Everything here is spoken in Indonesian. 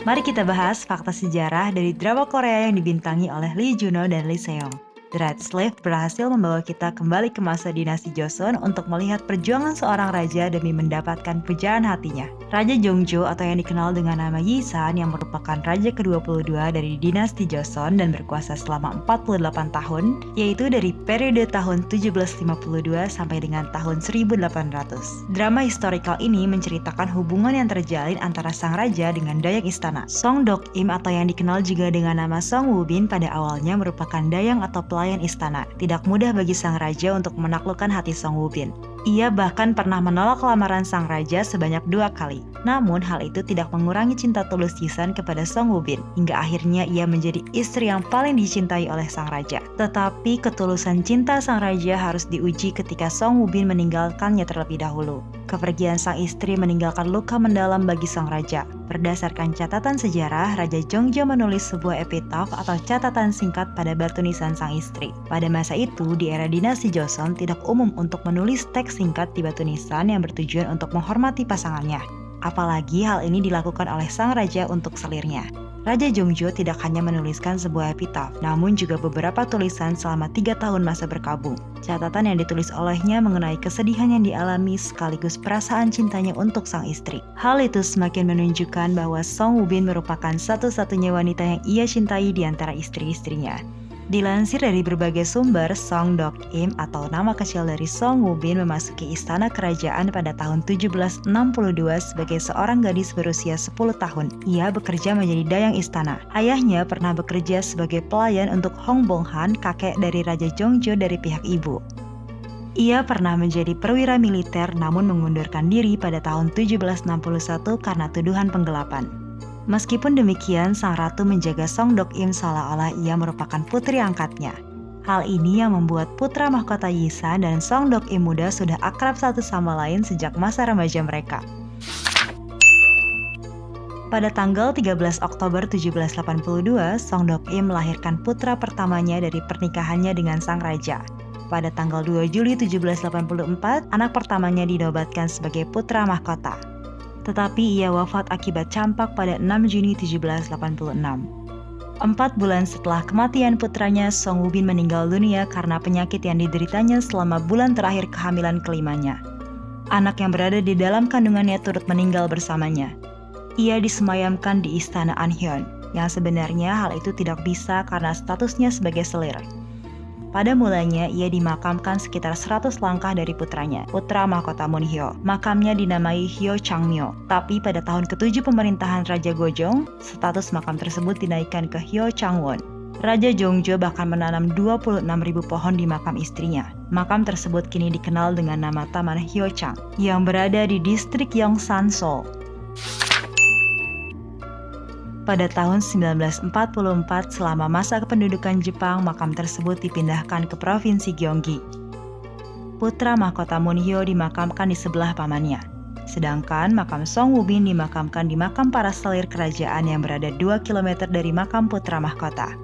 Mari kita bahas fakta sejarah dari drama Korea yang dibintangi oleh Lee Juno dan Lee Seong. The Red Slave berhasil membawa kita kembali ke masa dinasti Joseon untuk melihat perjuangan seorang raja demi mendapatkan pujaan hatinya. Raja Jongjo atau yang dikenal dengan nama Yisan yang merupakan raja ke-22 dari dinasti Joseon dan berkuasa selama 48 tahun, yaitu dari periode tahun 1752 sampai dengan tahun 1800. Drama historikal ini menceritakan hubungan yang terjalin antara sang raja dengan dayang istana. Song Dok-im atau yang dikenal juga dengan nama Song Woo-bin pada awalnya merupakan dayang atau pelayan istana. Tidak mudah bagi sang raja untuk menaklukkan hati Song Woo-bin. Ia bahkan pernah menolak lamaran sang raja sebanyak 2 kali. Namun hal itu tidak mengurangi cinta tulus Yisan kepada Song Woo-bin, hingga akhirnya ia menjadi istri yang paling dicintai oleh sang raja. Tetapi ketulusan cinta sang raja harus diuji ketika Song Woo-bin meninggalkannya terlebih dahulu. Kepergian sang istri meninggalkan luka mendalam bagi sang raja. Berdasarkan catatan sejarah, Raja Jongjo menulis sebuah epitaf atau catatan singkat pada batu nisan sang istri. Pada masa itu, di era dinasti Joseon tidak umum untuk menulis teks singkat di batu nisan yang bertujuan untuk menghormati pasangannya. Apalagi hal ini dilakukan oleh sang raja untuk selirnya. Raja Jongjo tidak hanya menuliskan sebuah epitaf, namun juga beberapa tulisan selama 3 tahun masa berkabung. Catatan yang ditulis olehnya mengenai kesedihan yang dialami sekaligus perasaan cintanya untuk sang istri. Hal itu semakin menunjukkan bahwa Song Woo-bin merupakan satu-satunya wanita yang ia cintai di antara istri-istrinya. Dilansir dari berbagai sumber, Song Dok-im atau nama kecil dari Song Woo-bin memasuki istana kerajaan pada tahun 1762 sebagai seorang gadis berusia 10 tahun. Ia bekerja menjadi dayang istana. Ayahnya pernah bekerja sebagai pelayan untuk Hong Bong-han, kakek dari Raja Jongjo dari pihak ibu. Ia pernah menjadi perwira militer namun mengundurkan diri pada tahun 1761 karena tuduhan penggelapan. Meskipun demikian, sang ratu menjaga Song Dok-im seolah-olah ia merupakan putri angkatnya. Hal ini yang membuat putra mahkota Yisan dan Song Dok-im muda sudah akrab satu sama lain sejak masa remaja mereka. Pada tanggal 13 Oktober 1782, Song Dok-im melahirkan putra pertamanya dari pernikahannya dengan sang raja. Pada tanggal 2 Juli 1784, anak pertamanya dinobatkan sebagai putra mahkota. Tetapi ia wafat akibat campak pada 6 Juni 1786. 4 bulan setelah kematian putranya, Song Woo-bin meninggal dunia karena penyakit yang dideritanya selama bulan terakhir kehamilan kelimanya. Anak yang berada di dalam kandungannya turut meninggal bersamanya. Ia disemayamkan di istana Anhyeon, yang sebenarnya hal itu tidak bisa karena statusnya sebagai selir. Pada mulanya, ia dimakamkan sekitar 100 langkah dari putranya, putra mahkota Munhyo. Makamnya dinamai Hyo Changmyo. Tapi pada tahun ke-7 pemerintahan Raja Gojong, status makam tersebut dinaikkan ke Hyo Changwon. Raja Jongjo bahkan menanam 26.000 pohon di makam istrinya. Makam tersebut kini dikenal dengan nama Taman Hyochang, yang berada di distrik Yongsan, Seoul. Pada tahun 1944, selama masa kependudukan Jepang, makam tersebut dipindahkan ke Provinsi Gyeonggi. Putra mahkota Munhyo dimakamkan di sebelah pamannya. Sedangkan makam Song Woo-bin dimakamkan di makam para selir kerajaan yang berada 2 km dari makam putra mahkota.